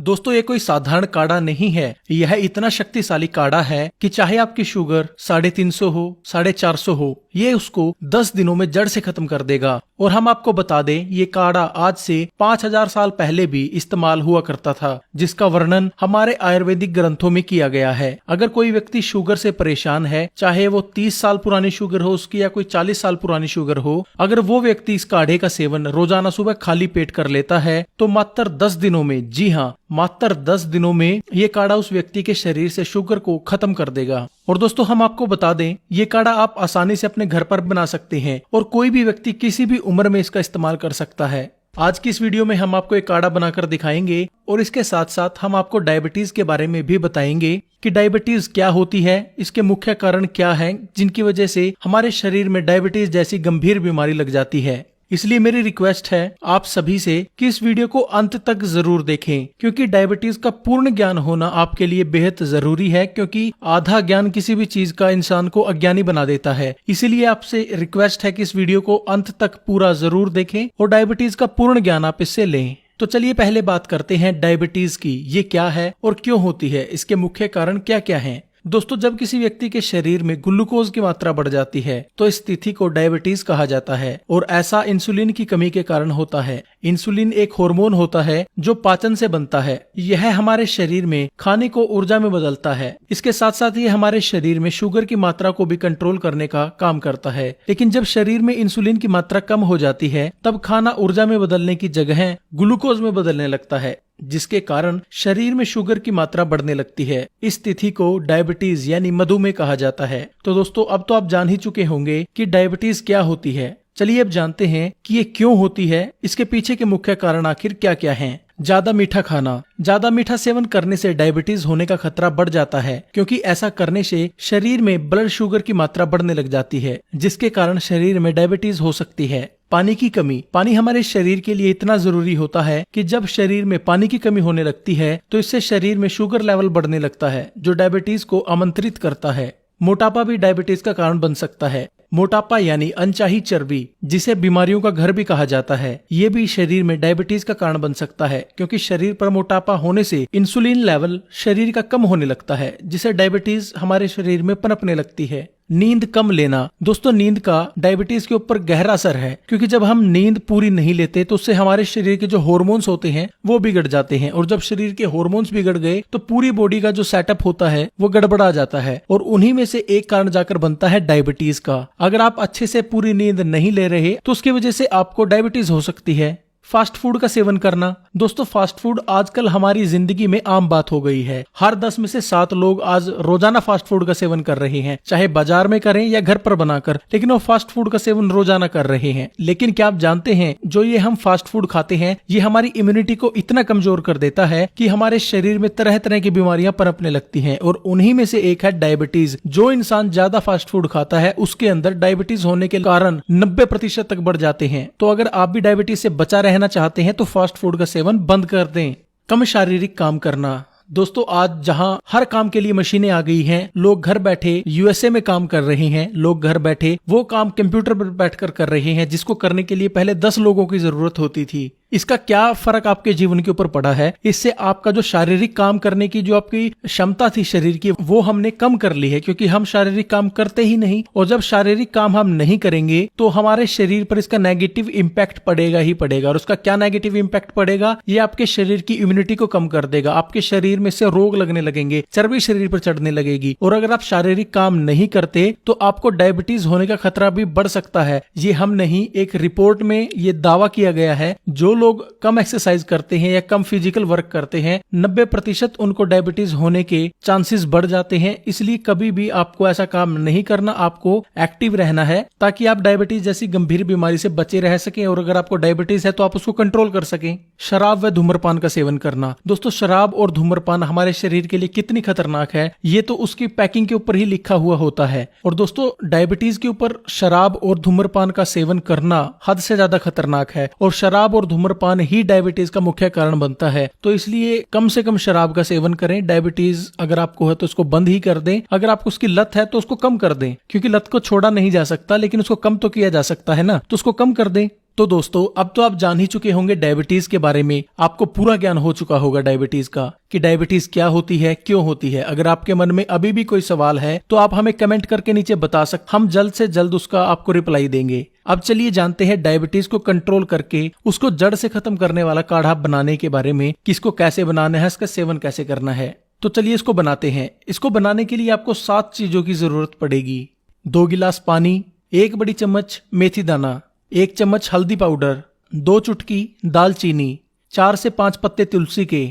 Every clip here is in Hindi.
दोस्तों ये कोई साधारण काढ़ा नहीं है, यह इतना शक्तिशाली काढ़ा है कि चाहे आपकी शुगर 350 हो 450 हो, ये उसको 10 दिनों में जड़ से खत्म कर देगा। और हम आपको बता दें ये काढ़ा आज से 5000 साल पहले भी इस्तेमाल हुआ करता था, जिसका वर्णन हमारे आयुर्वेदिक ग्रंथों में किया गया है। अगर कोई व्यक्ति शुगर से परेशान है, चाहे वो 30 साल पुरानी शुगर हो उसकी या कोई 40 साल पुरानी शुगर हो, अगर वो व्यक्ति इस काढ़े का सेवन रोजाना सुबह खाली पेट कर लेता है तो मात्र 10 दिनों में, जी हाँ मात्र 10 दिनों में ये काढ़ा उस व्यक्ति के शरीर से शुगर को खत्म कर देगा। और दोस्तों हम आपको बता दें ये काढ़ा आप आसानी से अपने घर पर बना सकते हैं और कोई भी व्यक्ति किसी भी उम्र में इसका इस्तेमाल कर सकता है। आज की इस वीडियो में हम आपको एक काढ़ा बनाकर दिखाएंगे और इसके साथ साथ हम आपको डायबिटीज के बारे में भी बताएंगे कि डायबिटीज क्या होती है, इसके मुख्य कारण क्या हैं जिनकी वजह से हमारे शरीर में डायबिटीज जैसी गंभीर बीमारी लग जाती है। इसलिए मेरी रिक्वेस्ट है आप सभी से कि इस वीडियो को अंत तक जरूर देखें, क्योंकि डायबिटीज का पूर्ण ज्ञान होना आपके लिए बेहद जरूरी है, क्योंकि आधा ज्ञान किसी भी चीज का इंसान को अज्ञानी बना देता है। इसीलिए आपसे रिक्वेस्ट है कि इस वीडियो को अंत तक पूरा जरूर देखें और डायबिटीज का पूर्ण ज्ञान आप इससे लें। तो चलिए पहले बात करते हैं डायबिटीज की। ये क्या है और क्यों होती है, इसके मुख्य कारण क्या क्या हैं। दोस्तों जब किसी व्यक्ति के शरीर में ग्लूकोज की मात्रा बढ़ जाती है तो इस स्थिति को डायबिटीज कहा जाता है और ऐसा इंसुलिन की कमी के कारण होता है। इंसुलिन एक हार्मोन होता है जो पाचन से बनता है। यह हमारे शरीर में खाने को ऊर्जा में बदलता है। इसके साथ साथ ये हमारे शरीर में शुगर की मात्रा को भी कंट्रोल करने का काम करता है। लेकिन जब शरीर में इंसुलिन की मात्रा कम हो जाती है तब खाना ऊर्जा में बदलने की जगह ग्लूकोज में बदलने लगता है, जिसके कारण शरीर में शुगर की मात्रा बढ़ने लगती है। इस स्थिति को डायबिटीज यानी मधुमेह कहा जाता है। तो दोस्तों अब तो आप जान ही चुके होंगे कि डायबिटीज क्या होती है। चलिए अब जानते हैं कि ये क्यों होती है, इसके पीछे के मुख्य कारण आखिर क्या क्या हैं। ज्यादा मीठा खाना। ज्यादा मीठा सेवन करने से डायबिटीज होने का खतरा बढ़ जाता है, क्योंकि ऐसा करने से शरीर में ब्लड शुगर की मात्रा बढ़ने लग जाती है, जिसके कारण शरीर में डायबिटीज हो सकती है। पानी की कमी। पानी हमारे शरीर के लिए इतना जरूरी होता है कि जब शरीर में पानी की कमी होने लगती है तो इससे शरीर में शुगर लेवल बढ़ने लगता है, जो डायबिटीज को आमंत्रित करता है। मोटापा भी डायबिटीज का कारण बन सकता है। मोटापा यानी अनचाही चर्बी, जिसे बीमारियों का घर भी कहा जाता है, ये भी शरीर में डायबिटीज का कारण बन सकता है, क्योंकि शरीर पर मोटापा होने से इंसुलिन लेवल शरीर का कम होने लगता है, जिसे डायबिटीज हमारे शरीर में पनपने लगती है। नींद कम लेना। दोस्तों नींद का डायबिटीज के ऊपर गहरा असर है, क्योंकि जब हम नींद पूरी नहीं लेते तो उससे हमारे शरीर के जो हार्मोन्स होते हैं वो बिगड़ जाते हैं, और जब शरीर के हार्मोन्स बिगड़ गए तो पूरी बॉडी का जो सेटअप होता है वो गड़बड़ा जाता है, और उन्हीं में से एक कारण जाकर बनता है डायबिटीज का। अगर आप अच्छे से पूरी नींद नहीं ले रहे तो उसकी वजह से आपको डायबिटीज हो सकती है। फास्ट फूड का सेवन करना। दोस्तों फास्ट फूड आजकल हमारी जिंदगी में आम बात हो गई है। हर 10 में से 7 लोग आज रोजाना फास्ट फूड का सेवन कर रहे हैं, चाहे बाजार में करें या घर पर बनाकर, लेकिन वो फास्ट फूड का सेवन रोजाना कर रहे हैं। लेकिन क्या आप जानते हैं जो ये हम फास्ट फूड खाते हैं ये हमारी इम्यूनिटी को इतना कमजोर कर देता है कि हमारे शरीर में तरह तरह की बीमारियां पनपने लगती हैं, और उन्हीं में से एक है डायबिटीज। जो इंसान ज्यादा फास्ट फूड खाता है उसके अंदर डायबिटीज होने के कारण 90% तक बढ़ जाते हैं। तो अगर आप भी डायबिटीज से बचा रहना चाहते हैं तो फास्ट फूड का सेवन बंद कर दें। कम शारीरिक काम करना। दोस्तों आज जहां हर काम के लिए मशीनें आ गई हैं, लोग घर बैठे यूएसए में काम कर रहे हैं, लोग घर बैठे वो काम कंप्यूटर पर बैठकर कर रहे हैं जिसको करने के लिए पहले 10 लोगों की जरूरत होती थी। इसका क्या फर्क आपके जीवन के ऊपर पड़ा है? इससे आपका जो शारीरिक काम करने की जो आपकी क्षमता थी शरीर की वो हमने कम कर ली है, क्योंकि हम शारीरिक काम करते ही नहीं, और जब शारीरिक काम हम नहीं करेंगे तो हमारे शरीर पर इसका नेगेटिव इम्पैक्ट पड़ेगा ही पड़ेगा। और उसका क्या नेगेटिव इम्पैक्ट पड़ेगा? ये आपके शरीर की इम्यूनिटी को कम कर देगा, आपके शरीर में से रोग लगने लगेंगे, चर्बी शरीर पर चढ़ने लगेगी, और अगर आप शारीरिक काम नहीं करते तो आपको डायबिटीज होने का खतरा भी बढ़ सकता है। ये हम नहीं, एक रिपोर्ट में ये दावा किया गया है जो लोग कम एक्सरसाइज करते हैं या कम फिजिकल वर्क करते हैं 90% उनको डायबिटीज होने के चांसेस बढ़ जाते हैं। इसलिए कभी भी आपको ऐसा काम नहीं करना, आपको एक्टिव रहना है ताकि आप डायबिटीज जैसी गंभीर बीमारी से बचे रह सकें, और अगर आपको डायबिटीज है तो आप उसको कंट्रोल कर सकें। शराब व धूम्रपान का सेवन करना। दोस्तों शराब और धूम्रपान हमारे शरीर के लिए कितनी खतरनाक है ये तो उसकी पैकिंग के ऊपर ही लिखा हुआ होता है, और दोस्तों डायबिटीज के ऊपर शराब और धूम्रपान का सेवन करना हद से ज्यादा खतरनाक है, और शराब और धूम्रपान ही डायबिटीज का मुख्य कारण बनता है। तो इसलिए कम से कम शराब का सेवन करें। डायबिटीज अगर आपको है तो उसको बंद ही कर दें, अगर आपको उसकी लत है तो उसको कम कर दें, क्योंकि लत को छोड़ा नहीं जा सकता लेकिन उसको कम तो किया जा सकता है ना, तो उसको कम कर दें। तो दोस्तों अब तो आप जान ही चुके होंगे डायबिटीज के बारे में, आपको पूरा ज्ञान हो चुका होगा डायबिटीज का कि डायबिटीज क्या होती है, क्यों होती है। अगर आपके मन में अभी भी कोई सवाल है तो आप हमें कमेंट करके नीचे बता सकते, हम जल्द से जल्द उसका आपको रिप्लाई देंगे। अब चलिए जानते हैं डायबिटीज को कंट्रोल करके उसको जड़ से खत्म करने वाला काढ़ा बनाने के बारे में, किसको कैसे बनाना है, इसका सेवन कैसे करना है। तो चलिए इसको बनाते हैं। इसको बनाने के लिए आपको 7 चीजों की जरूरत पड़ेगी। 2 गिलास पानी, 1 बड़ी चम्मच मेथी दाना, 1 चम्मच हल्दी पाउडर, 2 चुटकी दालचीनी, 4 से 5 पत्ते तुलसी के,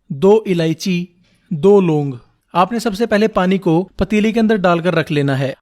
2 इलायची, 2 लौंग। आपने सबसे पहले पानी को पतीले के अंदर डालकर रख लेना है।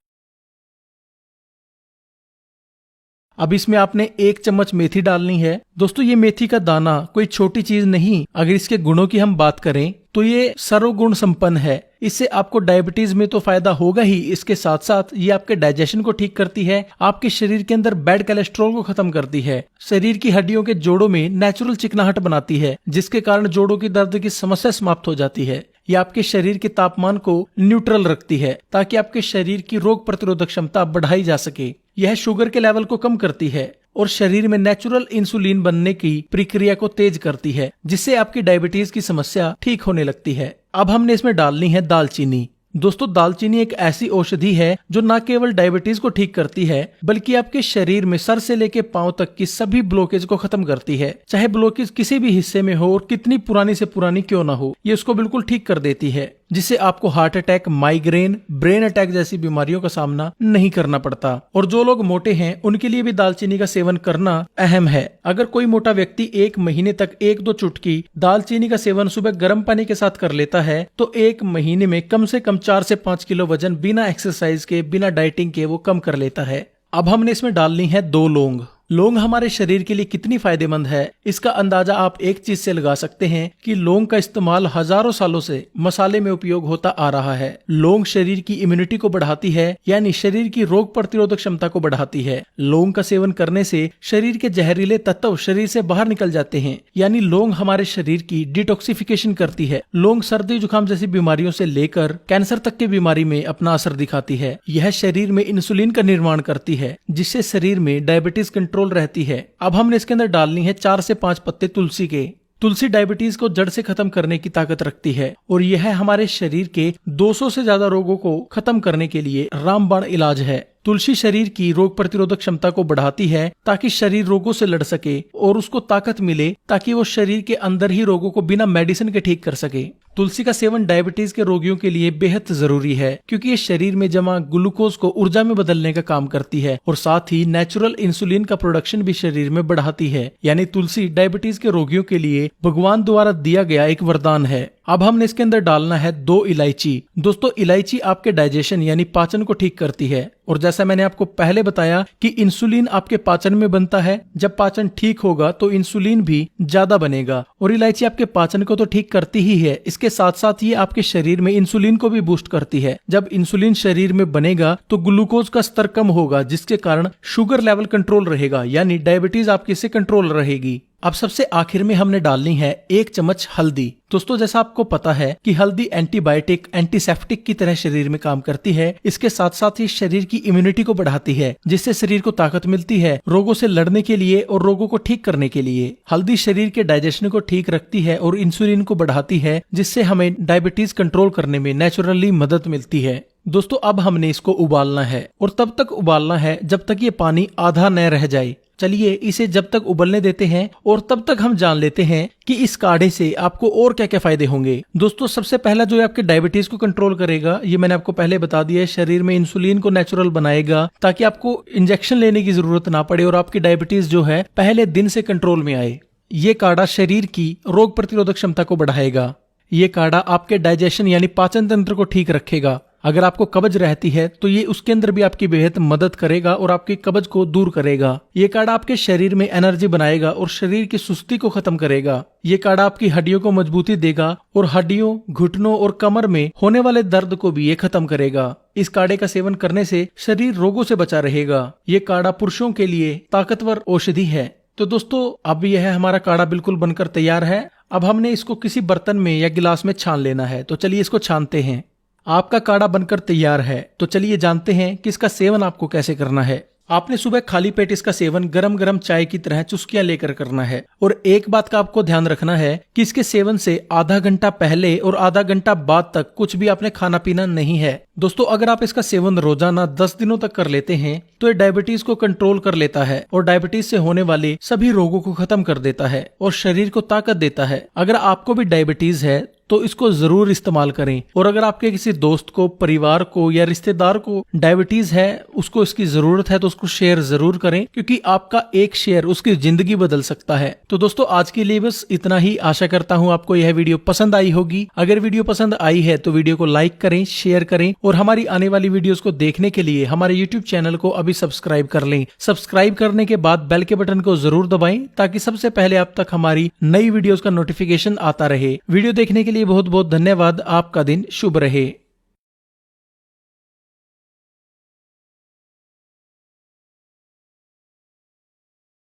अब इसमें आपने 1 चम्मच मेथी डालनी है। दोस्तों ये मेथी का दाना कोई छोटी चीज नहीं, अगर इसके गुणों की हम बात करें तो ये सर्वगुण संपन्न है। इससे आपको डायबिटीज में तो फायदा होगा ही, इसके साथ साथ ये आपके डाइजेशन को ठीक करती है, आपके शरीर के अंदर बैड कोलेस्ट्रॉल को खत्म करती है, शरीर की हड्डियों के जोड़ों में नेचुरल चिकनाहट बनाती है, जिसके कारण जोड़ों की दर्द की समस्या समाप्त हो जाती है। ये आपके शरीर के तापमान को न्यूट्रल रखती है ताकि आपके शरीर की रोग प्रतिरोधक क्षमता बढ़ाई जा सके। यह शुगर के लेवल को कम करती है और शरीर में नेचुरल इंसुलिन बनने की प्रक्रिया को तेज करती है, जिससे आपकी डायबिटीज की समस्या ठीक होने लगती है। अब हमने इसमें डालनी है दालचीनी। दोस्तों दालचीनी एक ऐसी औषधि है जो न केवल डायबिटीज को ठीक करती है बल्कि आपके शरीर में सर से लेकर पांव तक की सभी ब्लॉकेज को खत्म करती है। चाहे ब्लॉकेज किसी भी हिस्से में हो और कितनी पुरानी से पुरानी क्यों ना हो, ये उसको बिल्कुल ठीक कर देती है, जिससे आपको heart attack, migraine, brain attack जैसी बीमारियों का सामना नहीं करना पड़ता। और जो लोग मोटे हैं उनके लिए भी दालचीनी का सेवन करना अहम है। अगर कोई मोटा व्यक्ति 1 महीने तक 1-2 चुटकी दालचीनी का सेवन सुबह गर्म पानी के साथ कर लेता है तो 1 महीने में कम से कम 4 से 5 किलो वजन बिना एक्सरसाइज के, बिना डाइटिंग के वो कम कर लेता है। अब हमने इसमें डालनी है 2 लौंग। लौंग हमारे शरीर के लिए कितनी फायदेमंद है, इसका अंदाजा आप एक चीज से लगा सकते हैं कि लौंग का इस्तेमाल हजारों सालों से मसाले में उपयोग होता आ रहा है। लौंग शरीर की इम्यूनिटी को बढ़ाती है, यानी शरीर की रोग प्रतिरोधक क्षमता को बढ़ाती है। लौंग का सेवन करने से शरीर के जहरीले तत्व शरीर से बाहर निकल जाते हैं, यानी लौंग हमारे शरीर की डिटॉक्सिफिकेशन करती है। लौंग सर्दी जुकाम जैसी बीमारियों से लेकर कैंसर तक की बीमारी में अपना असर दिखाती है। यह शरीर में इंसुलिन का निर्माण करती है, जिससे शरीर में डायबिटीज कंट्रोल रहती है। अब हमने इसके अंदर डालनी है 4 से 5 पत्ते तुलसी के। तुलसी डायबिटीज को जड़ से खत्म करने की ताकत रखती है और यह हमारे शरीर के 200 से ज्यादा रोगों को खत्म करने के लिए रामबाण इलाज है। तुलसी शरीर की रोग प्रतिरोधक क्षमता को बढ़ाती है ताकि शरीर रोगों से लड़ सके और उसको ताकत मिले ताकि वो शरीर के अंदर ही रोगों को बिना मेडिसिन के ठीक कर सके। तुलसी का सेवन डायबिटीज के रोगियों के लिए बेहद जरूरी है क्योंकि ये शरीर में जमा ग्लूकोज को ऊर्जा में बदलने का काम करती है और साथ ही नेचुरल इंसुलिन का प्रोडक्शन भी शरीर में बढ़ाती है। यानी तुलसी डायबिटीज के रोगियों के लिए भगवान द्वारा दिया गया एक वरदान है। अब हमने इसके अंदर डालना है 2 इलायची। दोस्तों इलायची आपके डाइजेशन यानी पाचन को ठीक करती है और जैसा मैंने आपको पहले बताया कि इंसुलिन आपके पाचन में बनता है। जब पाचन ठीक होगा तो इंसुलिन भी ज्यादा बनेगा और इलायची आपके पाचन को तो ठीक करती ही है, इसके साथ साथ ये आपके शरीर में इंसुलिन को भी बूस्ट करती है। जब इंसुलिन शरीर में बनेगा तो ग्लूकोज का स्तर कम होगा, जिसके कारण शुगर लेवल कंट्रोल रहेगा, यानी डायबिटीज आपकी से कंट्रोल रहेगी। अब सबसे आखिर में हमने डालनी है 1 चम्मच हल्दी। दोस्तों जैसा आपको पता है कि हल्दी एंटीबायोटिक, एंटीसेप्टिक की तरह शरीर में काम करती है। इसके साथ साथ ही शरीर की इम्यूनिटी को बढ़ाती है, जिससे शरीर को ताकत मिलती है रोगों से लड़ने के लिए और रोगों को ठीक करने के लिए। हल्दी शरीर के डाइजेशन को ठीक रखती है और इंसुलिन को बढ़ाती है, जिससे हमें डायबिटीज कंट्रोल करने में नेचुरली मदद मिलती है। दोस्तों अब हमने इसको उबालना है और तब तक उबालना है जब तक ये पानी आधा न रह जाए। चलिए इसे जब तक उबलने देते हैं और तब तक हम जान लेते हैं कि इस काढ़े से आपको और क्या क्या फायदे होंगे। दोस्तों सबसे पहला जो है आपके डायबिटीज को कंट्रोल करेगा, ये मैंने आपको पहले बता दिया है। शरीर में इंसुलिन को नेचुरल बनाएगा ताकि आपको इंजेक्शन लेने की जरूरत ना पड़े और आपकी डायबिटीज जो है पहले दिन से कंट्रोल में आए। ये काढ़ा शरीर की रोग प्रतिरोधक क्षमता को बढ़ाएगा। ये काढ़ा आपके डाइजेशन यानी पाचन तंत्र को ठीक रखेगा। अगर आपको कब्ज रहती है तो ये उसके अंदर भी आपकी बेहद मदद करेगा और आपकी कब्ज को दूर करेगा। ये काढ़ा आपके शरीर में एनर्जी बनाएगा और शरीर की सुस्ती को खत्म करेगा। ये काढ़ा आपकी हड्डियों को मजबूती देगा और हड्डियों, घुटनों और कमर में होने वाले दर्द को भी ये खत्म करेगा। इस काढ़े का सेवन करने से शरीर रोगों से बचा रहेगा। ये काढ़ा पुरुषों के लिए ताकतवर औषधि है। तो दोस्तों अब यह हमारा काढ़ा बिल्कुल बनकर तैयार है। अब हमने इसको किसी बर्तन में या गिलास में छान लेना है। तो चलिए इसको छानते हैं। आपका काढ़ा बनकर तैयार है। तो चलिए जानते हैं कि इसका सेवन आपको कैसे करना है। आपने सुबह खाली पेट इसका सेवन गरम गरम चाय की तरह चुस्कियां लेकर करना है। और एक बात का आपको ध्यान रखना है कि इसके सेवन से आधा घंटा पहले और आधा घंटा बाद तक कुछ भी आपने खाना पीना नहीं है। दोस्तों, अगर आप इसका सेवन रोजाना 10 दिनों तक कर लेते हैं तो ये डायबिटीज को कंट्रोल कर लेता है और डायबिटीज से होने वाले सभी रोगों को खत्म कर देता है और शरीर को ताकत देता है। अगर आपको भी डायबिटीज है तो इसको जरूर इस्तेमाल करें। और अगर आपके किसी दोस्त को, परिवार को या रिश्तेदार को डायबिटीज है, उसको इसकी जरूरत है, तो उसको शेयर जरूर करें, क्योंकि आपका एक शेयर उसकी जिंदगी बदल सकता है। तो दोस्तों, आज के लिए बस इतना ही। आशा करता हूं आपको यह वीडियो पसंद आई होगी। अगर वीडियो पसंद आई है तो वीडियो को लाइक करें, शेयर करें और हमारी आने वाली वीडियोस को देखने के लिए हमारे यूट्यूब चैनल को अभी सब्सक्राइब कर लें। सब्सक्राइब करने के बाद बेल के बटन को जरूर दबाएं ताकि सबसे पहले आप तक हमारी नई वीडियोस का नोटिफिकेशन आता रहे। वीडियो देखने के लिए बहुत बहुत धन्यवाद। आपका दिन शुभ रहे।